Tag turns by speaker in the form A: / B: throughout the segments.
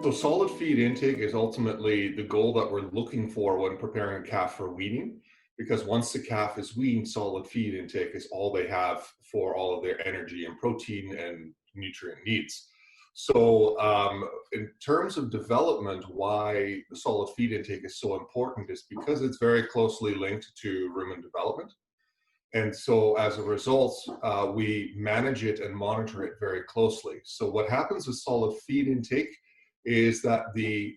A: So solid feed intake is ultimately the goal that we're looking for when preparing a calf for weaning, because once the calf is weaned, solid feed intake is all they have for all of their energy and protein and nutrient needs. So in terms of development, why the solid feed intake is so important is because it's very closely linked to rumen development. And so as a result, we manage it and monitor it very closely. So what happens with solid feed intake is that the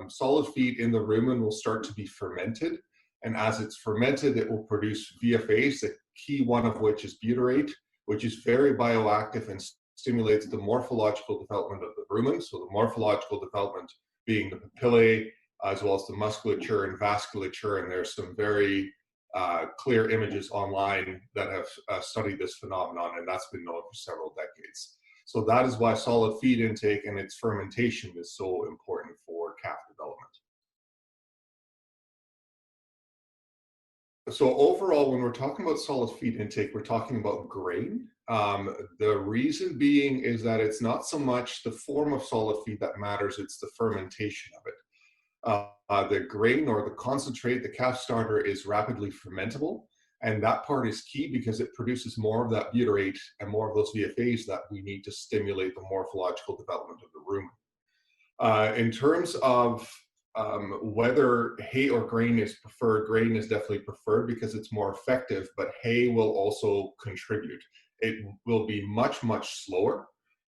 A: solid feed in the rumen will start to be fermented. And as it's fermented, it will produce VFAs, the key one of which is butyrate, which is very bioactive and stimulates the morphological development of the rumen. So the morphological development being the papillae, as well as the musculature and vasculature. And there's some very clear images online that have studied this phenomenon, and that's been known for several decades. So that is why solid feed intake and its fermentation is so important for calf development. So overall, when we're talking about solid feed intake, we're talking about grain. The reason being is that it's not so much the form of solid feed that matters, it's the fermentation of it. The grain or the concentrate, the calf starter, is rapidly fermentable. And that part is key because it produces more of that butyrate and more of those VFAs that we need to stimulate the morphological development of the rumen. In terms of whether hay or grain is preferred, grain is definitely preferred because it's more effective, but hay will also contribute. It will be much, much slower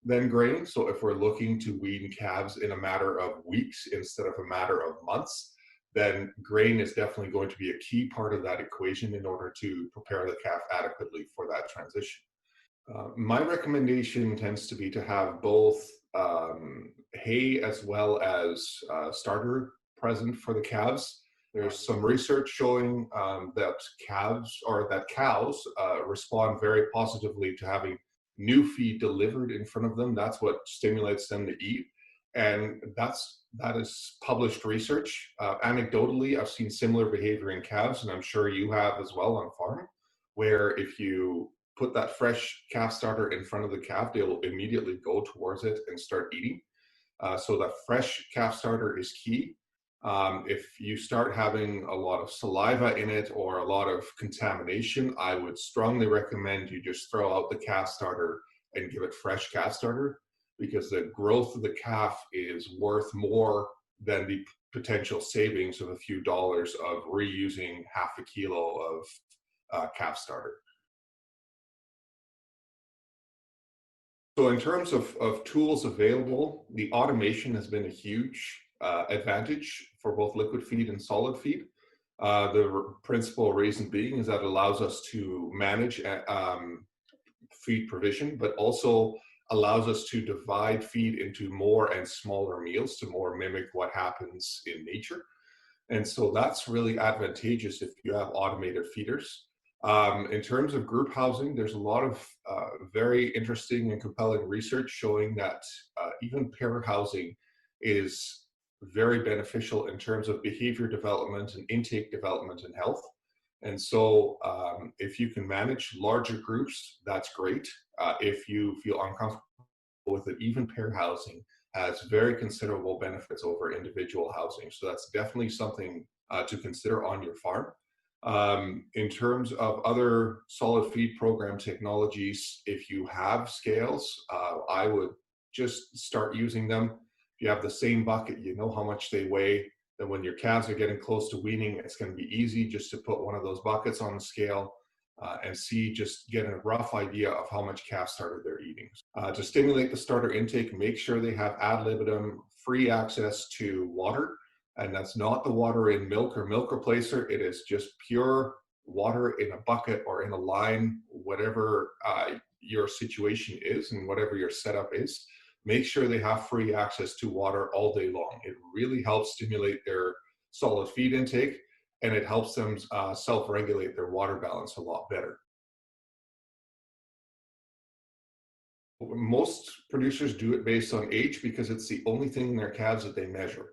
A: than grain. So if we're looking to wean calves in a matter of weeks instead of a matter of months, then grain is definitely going to be a key part of that equation in order to prepare the calf adequately for that transition. My recommendation tends to be to have both hay as well as starter present for the calves. There's some research showing that cows respond very positively to having new feed delivered in front of them. That's what stimulates them to eat. And that is published research. Anecdotally, I've seen similar behavior in calves, and I'm sure you have as well on farm, where if you put that fresh calf starter in front of the calf, they'll immediately go towards it and start eating. So that fresh calf starter is key. If you start having a lot of saliva in it or a lot of contamination, I would strongly recommend you just throw out the calf starter and give it fresh calf starter, because the growth of the calf is worth more than the potential savings of a few dollars of reusing half a kilo of calf starter. So in terms of tools available, the automation has been a huge advantage for both liquid feed and solid feed. The principal reason being is that it allows us to manage feed provision, but also allows us to divide feed into more and smaller meals to more mimic what happens in nature. And so that's really advantageous if you have automated feeders. In terms of group housing, there's a lot of very interesting and compelling research showing that even pair housing is very beneficial in terms of behavior development and intake development and health. And so if you can manage larger groups, that's great. If you feel uncomfortable with it, even pair housing has very considerable benefits over individual housing. So that's definitely something to consider on your farm. In terms of other solid feed program technologies, if you have scales, I would just start using them. If you have the same bucket, you know how much they weigh, then when your calves are getting close to weaning, it's going to be easy just to put one of those buckets on the scale and just get a rough idea of how much calf starter they're eating. To stimulate the starter intake, make sure they have ad libitum free access to water. And that's not the water in milk or milk replacer. It is just pure water in a bucket or in a line, whatever your situation is and whatever your setup is. Make sure they have free access to water all day long. It really helps stimulate their solid feed intake, and it helps them self-regulate their water balance a lot better. Most producers do it based on age because it's the only thing in their calves that they measure.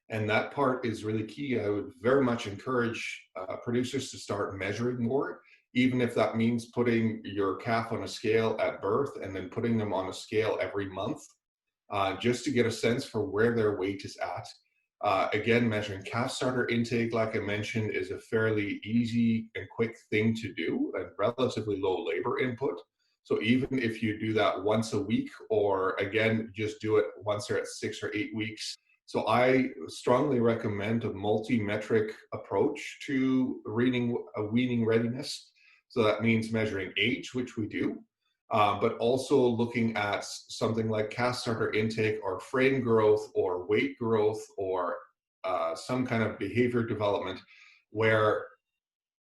A: And that part is really key. I would very much encourage producers to start measuring more, even if that means putting your calf on a scale at birth and then putting them on a scale every month. just to get a sense for where their weight is at. Again, measuring calf starter intake, like I mentioned, is a fairly easy and quick thing to do and relatively low labor input. So even if you do that once a week, or again, just do it once they're at 6 or 8 weeks. So I strongly recommend a multi-metric approach to weaning readiness. So that means measuring age, which we do, but also looking at something like calf starter intake or frame growth or weight growth or some kind of behavior development where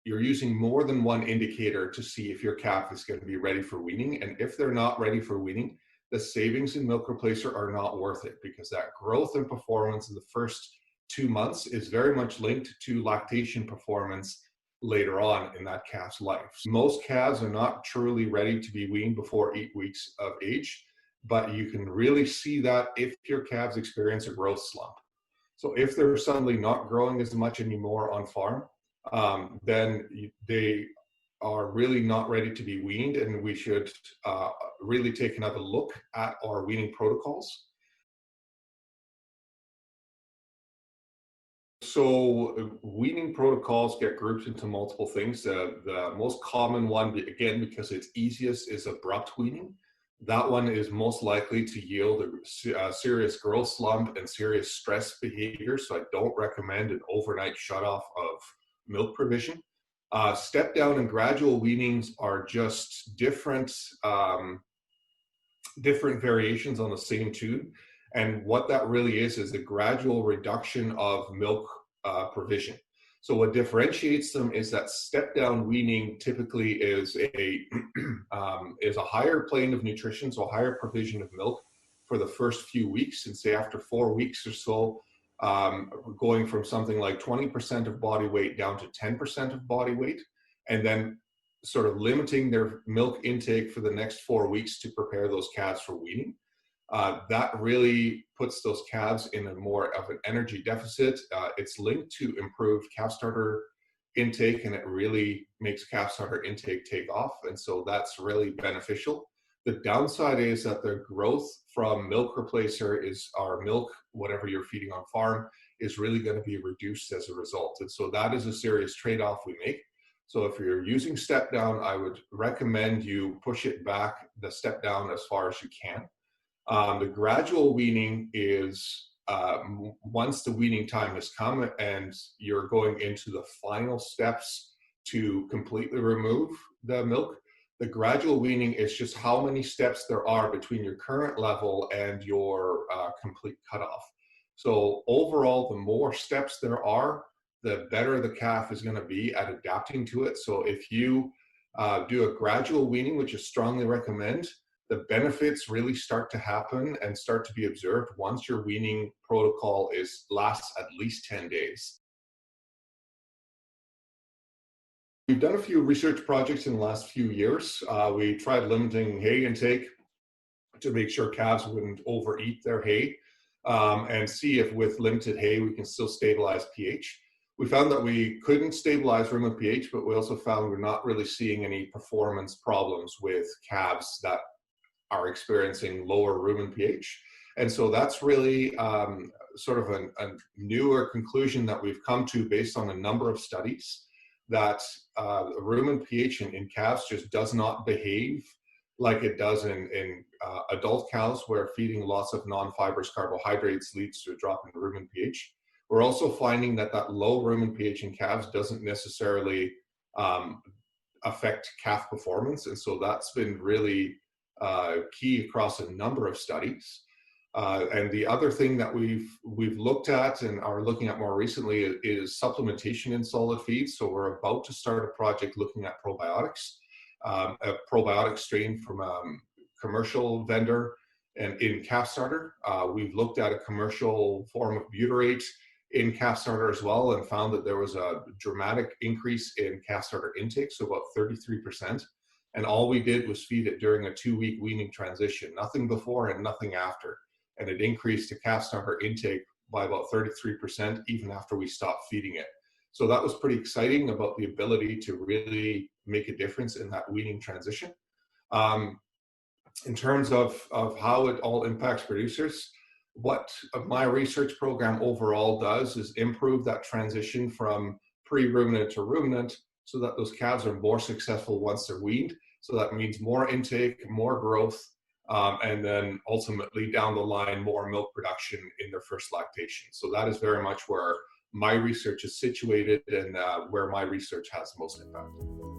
A: you're using more than one indicator to see if your calf is going to be ready for weaning. And if they're not ready for weaning, the savings in milk replacer are not worth it, because that growth and performance in the first 2 months is very much linked to lactation performance later on in that calf's life. Most calves are not truly ready to be weaned before 8 weeks of age, but you can really see that if your calves experience a growth slump. So if they're suddenly not growing as much anymore on farm, then they are really not ready to be weaned, and we should really take another look at our weaning protocols. So weaning protocols get grouped into multiple things. The most common one, again, because it's easiest, is abrupt weaning. That one is most likely to yield a serious growth slump and serious stress behavior. So I don't recommend an overnight shutoff of milk provision. Step down and gradual weanings are just different variations on the same tube. And what that really is a gradual reduction of milk provision. So what differentiates them is that step down weaning typically is a higher plane of nutrition, so a higher provision of milk for the first few weeks. And say after 4 weeks or so, going from something like 20% of body weight down to 10% of body weight, and then sort of limiting their milk intake for the next 4 weeks to prepare those calves for weaning. That really puts those calves in a more of an energy deficit. It's linked to improved calf starter intake, and it really makes calf starter intake take off. And so that's really beneficial. The downside is that the growth from milk replacer our milk, whatever you're feeding on farm, is really going to be reduced as a result. And so that is a serious trade-off we make. So if you're using step down, I would recommend you push it back, the step down, as far as you can. The gradual weaning is once the weaning time has come and you're going into the final steps to completely remove the milk. The gradual weaning is just how many steps there are between your current level and your complete cutoff. So overall, the more steps there are, the better the calf is going to be at adapting to it. So if you do a gradual weaning, which I strongly recommend, the benefits really start to happen and start to be observed once your weaning protocol lasts at least 10 days. We've done a few research projects in the last few years. We tried limiting hay intake to make sure calves wouldn't overeat their hay, and see if with limited hay we can still stabilize pH. We found that we couldn't stabilize rumen pH, but we also found we're not really seeing any performance problems with calves that are experiencing lower rumen pH. And so that's really sort of a newer conclusion that we've come to based on a number of studies, that rumen pH in calves just does not behave like it does in adult cows, where feeding lots of non-fibrous carbohydrates leads to a drop in rumen pH. We're also finding that low rumen pH in calves doesn't necessarily affect calf performance. And so that's been really key across a number of studies. And the other thing that we've looked at and are looking at more recently is supplementation in solid feed. So we're about to start a project looking at probiotics, a probiotic strain from a commercial vendor and in calf starter. We've looked at a commercial form of butyrate in calf starter as well, and found that there was a dramatic increase in calf starter intake, so about 33%. And all we did was feed it during a 2-week weaning transition, nothing before and nothing after. And it increased the calf starter intake by about 33% even after we stopped feeding it. So that was pretty exciting about the ability to really make a difference in that weaning transition. In terms of how it all impacts producers, what my research program overall does is improve that transition from pre-ruminant to ruminant so that those calves are more successful once they're weaned. So that means more intake, more growth, and then ultimately down the line, more milk production in their first lactation. So that is very much where my research is situated and where my research has the most impact.